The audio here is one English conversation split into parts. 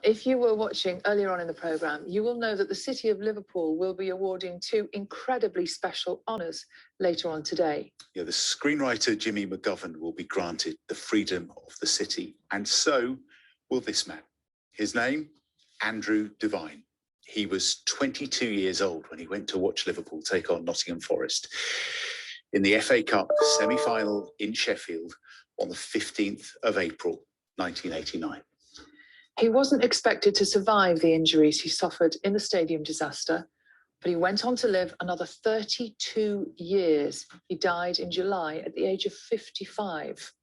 If you were watching earlier on in the programme, you will know that the City of Liverpool will be awarding two incredibly special honours later on today. Yeah, the screenwriter Jimmy McGovern will be granted the Freedom of the City, and so will this man. His name, Andrew Devine. He was 22 years old when he went to watch Liverpool take on Nottingham Forest in the FA Cup semi-final in Sheffield on the 15th of April, 1989. He wasn't expected to survive the injuries he suffered in the stadium disaster, but he went on to live another 32 years. He died in July at the age of 55.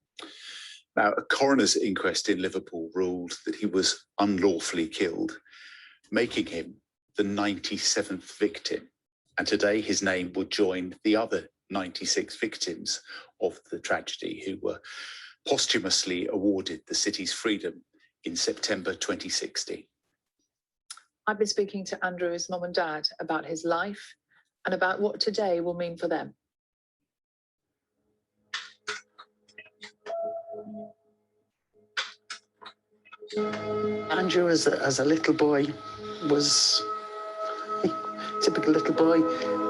Now, a coroner's inquest in Liverpool ruled that he was unlawfully killed, making him the 97th victim. And today his name would join the other 96 victims of the tragedy who were posthumously awarded the city's freedom in September 2016. I've been speaking to Andrew's mum and dad about his life and about what today will mean for them. Andrew, as a little boy, was a typical little boy,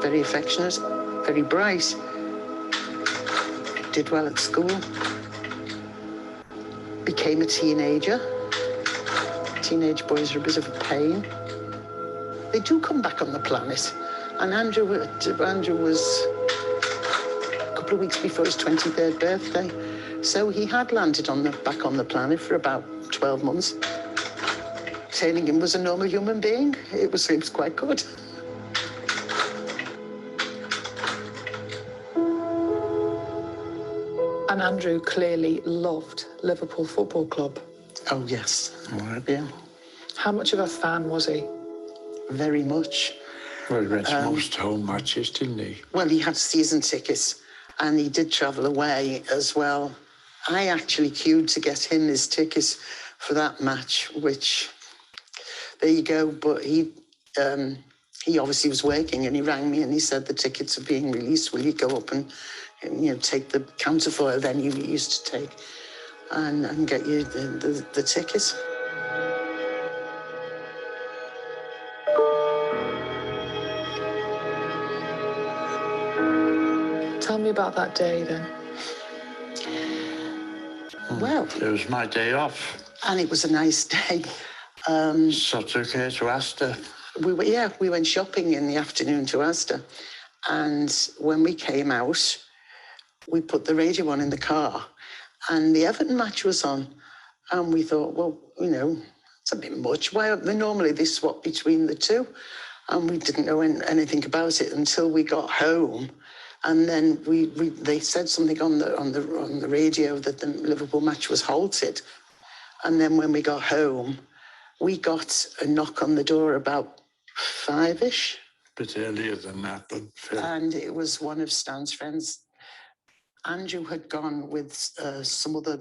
very affectionate, very bright, did well at school, became a teenager. Teenage boys are a bit of a pain. They do come back on the planet. And Andrew was a couple of weeks before his 23rd birthday. So he had landed back on the planet for about 12 months. Sailing him was a normal human being. It was quite good. And Andrew clearly loved Liverpool Football Club. Oh, yes. All right. Yeah. How much of a fan was he? Very much. Well, he went to most home matches, didn't he? Well, he had season tickets and he did travel away as well. I actually queued to get him his tickets for that match, which, there you go. But he obviously was working and he rang me and he said, the tickets are being released. Will you go up and take the counterfoil venue you used to take and get you the tickets? Tell me about that day then. Well, it was my day off. And it was a nice day. So I took her to Asda. We went shopping in the afternoon to Asda. And when we came out, we put the radio on in the car and the Everton match was on. And we thought, well, it's a bit much. Why normally they swap between the two? And we didn't know anything about it until we got home. And then they said something on the radio that the Liverpool match was halted. And then when we got home, we got a knock on the door about 5-ish. A bit earlier than that, but... And it was one of Stan's friends. Andrew had gone with some other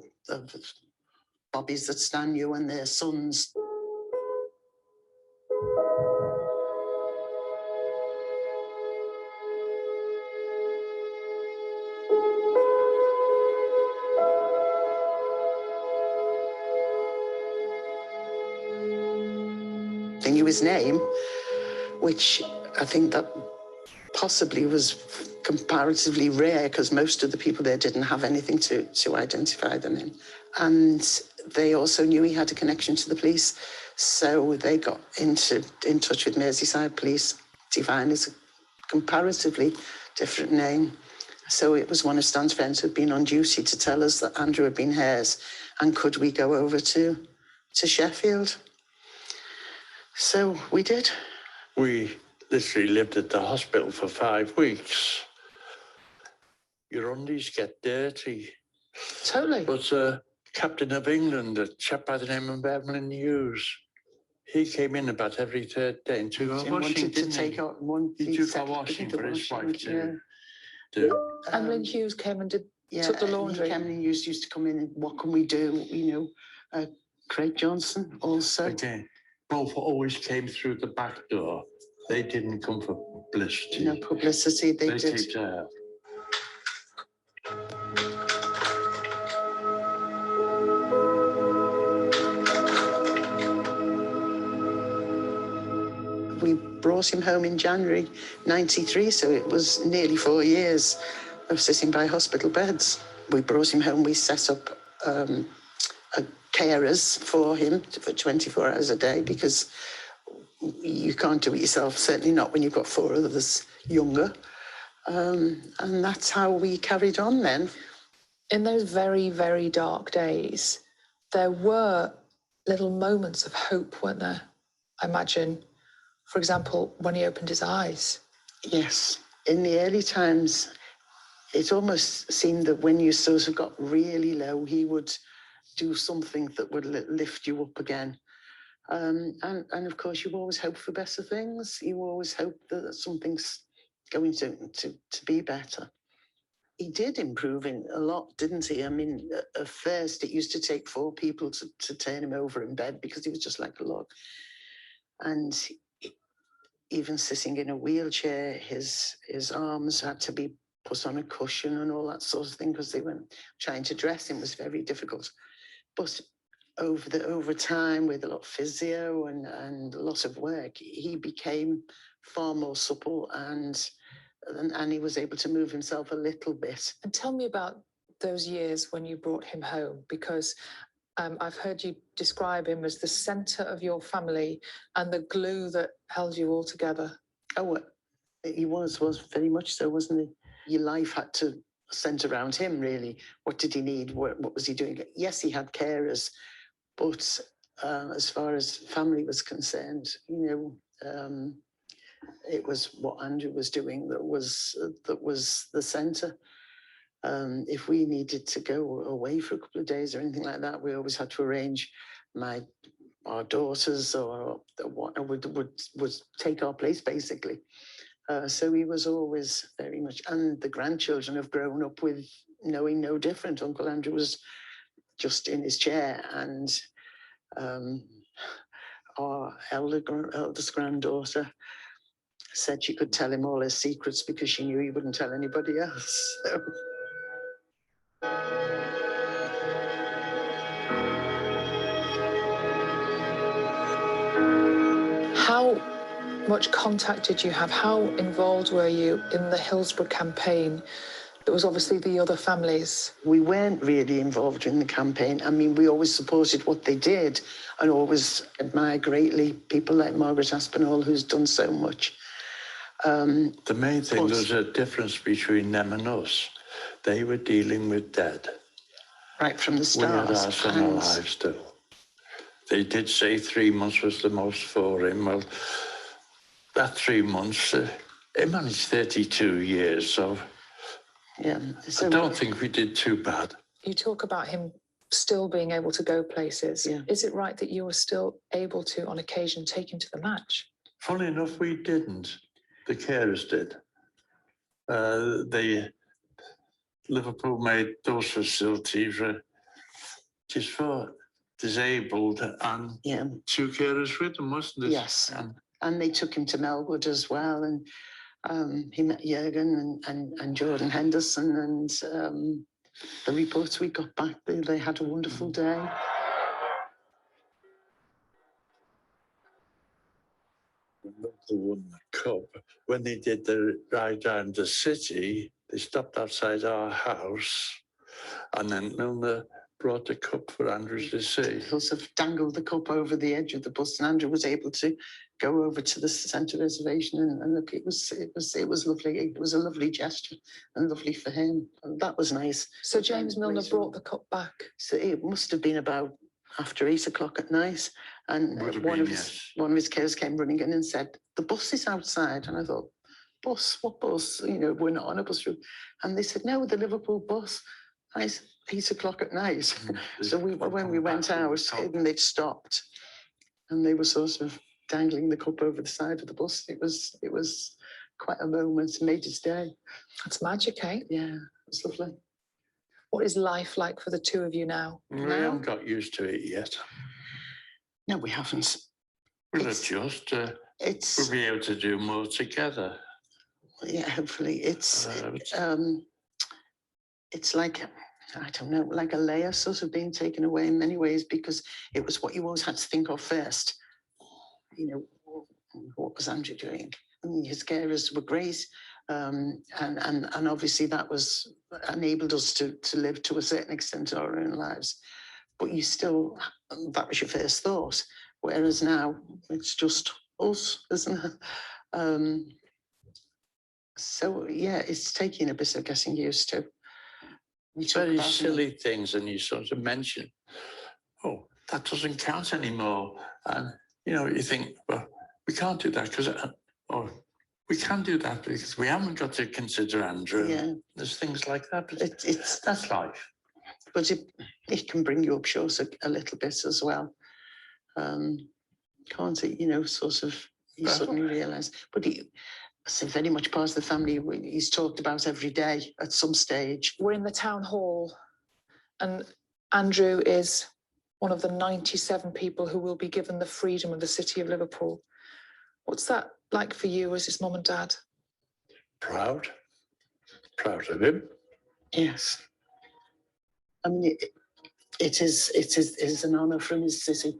bobbies that Stan knew and their sons. They knew his name, which I think that possibly was comparatively rare because most of the people there didn't have anything to identify them in. And they also knew he had a connection to the police. So they got in touch with Merseyside Police. Devine is a comparatively different name. So it was one of Stan's friends who'd been on duty to tell us that Andrew had been hers and could we go over to Sheffield. So we did. We literally lived at the hospital for 5 weeks. Your undies get dirty. Totally. But Captain of England, a chap by the name of Evelyn Hughes, he came in about every third day and took our washing, didn't he? He took our washing for his wife to do. Evelyn Hughes came and took the laundry. Evelyn Hughes used to come in and what can we do? Craig Johnson also. Okay. Both always came through the back door. They didn't come for publicity. No publicity, they did. Came to her. We brought him home in January 93, so it was nearly 4 years of sitting by hospital beds. We brought him home, we set up carers for him for 24 hours a day, because you can't do it yourself, certainly not when you've got 4 others younger. And that's how we carried on then. In those very, very dark days, there were little moments of hope, weren't there? I imagine, for example, when he opened his eyes. Yes. In the early times, it almost seemed that when you sort of got really low, he would do something that would lift you up again. And of course, you always hope for better things. You always hope that something's going to be better. He did improve a lot, didn't he? I mean, at first, it used to take 4 people to turn him over in bed, because he was just like a log. And even sitting in a wheelchair, his arms had to be put on a cushion and all that sort of thing, because they were trying to dress him was very difficult. But over time, with a lot of physio and a lot of work, he became far more supple, and he was able to move himself a little bit. And tell me about those years when you brought him home, because I've heard you describe him as the centre of your family and the glue that held you all together. Oh, he was very much so, wasn't he? Your life had to centre around him, really. What did he need? What was he doing? Yes, he had carers, but as far as family was concerned, it was what Andrew was doing that was the centre. If we needed to go away for a couple of days or anything like that, we always had to arrange. Our daughters or what would take our place, basically. So he was always very much, and the grandchildren have grown up with knowing no different. Uncle Andrew was just in his chair, and our eldest granddaughter said she could tell him all his secrets because she knew he wouldn't tell anybody else. So. How much contact did you have? How involved were you in the Hillsborough campaign? It was obviously the other families. We weren't really involved in the campaign. I mean, we always supported what they did and always admire greatly people like Margaret Aspinall, who's done so much. The main thing, there's a difference between them and us. They were dealing with dead. Right from the start. We had ours in our lives still. They did say 3 months was the most for him. Well, that 3 months, he managed 32 years, so... Yeah, so I don't think we did too bad. You talk about him still being able to go places. Yeah. Is it right that you were still able to, on occasion, take him to the match? Funny enough, we didn't. The carers did. Liverpool made those facilities just for disabled, and 2 carers with them, wasn't it? Yes, and they took him to Melwood as well, and he met Jürgen and Jordan Henderson, and the reports we got back, they had a wonderful day. Liverpool won the cup. When they did the ride down the city, they stopped outside our house, and then Milner brought the cup for Andrew to see. He also dangled the cup over the edge of the bus, and Andrew was able to go over to the centre reservation and look. It was lovely. It was a lovely gesture and lovely for him. And that was nice. So James Milner brought the cup back. So it must have been about after 8 o'clock at night, and one of his carers came running in and said, "The bus is outside." And I thought, "Bus? What bus? We're not on a bus route." And they said, "No, the Liverpool bus." I said, 8 o'clock at night. So when we went out, and they'd stopped, and they were sort of dangling the cup over the side of the bus. It was quite a moment. It made his day. That's magic, eh? Yeah, it was lovely. What is life like for the 2 of you now? We haven't got used to it yet. No, we haven't. We'll adjust. We'll be able to do more together. Yeah, hopefully. It's like, I don't know, like a layer sort of being taken away in many ways, because it was what you always had to think of first. what was Andrew doing? I mean, his carers were great. And obviously that was enabled us to live to a certain extent our own lives. But you still, that was your first thought. Whereas now it's just us, isn't it? So yeah, it's taking a bit of getting used to. Very silly things, and you sort of mention, oh, that doesn't count anymore. And, you know, you think, well, we can't do that because, or we can do that because we haven't got to consider Andrew. Yeah. There's things like that, but it's that's life. But it can bring you up short a little bit as well. Can't it? You know, sort of, you suddenly realise. But it's very much part of the family. He's talked about every day at some stage. We're in the town hall, and Andrew is one of the 97 people who will be given the freedom of the city of Liverpool. What's that like for you as his mum and dad? Proud of him. Yes. I mean, it is an honour from his city.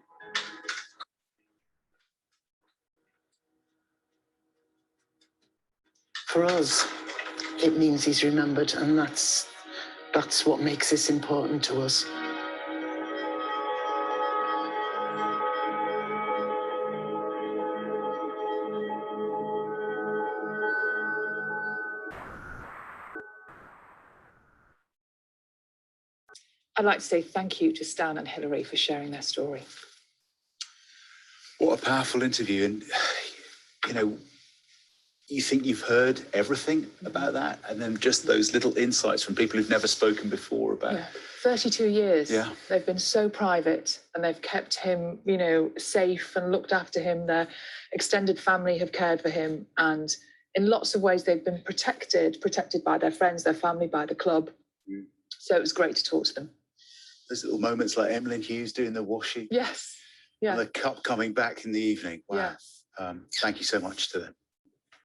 For us, it means he's remembered, and that's what makes this important to us. I'd like to say thank you to Stan and Hilary for sharing their story. What a powerful interview. And, you know, you think you've heard everything about that, and then just those little insights from people who've never spoken before about 32 years. Yeah. They've been so private, and they've kept him, you know, safe and looked after him. Their extended family have cared for him, and in lots of ways they've been protected by their friends, their family, by the club. So it was great to talk to them. Those little moments like Emlyn Hughes doing the washing. Yes. Yeah. And the cup coming back in the evening. Wow. Yes. Thank you so much to them.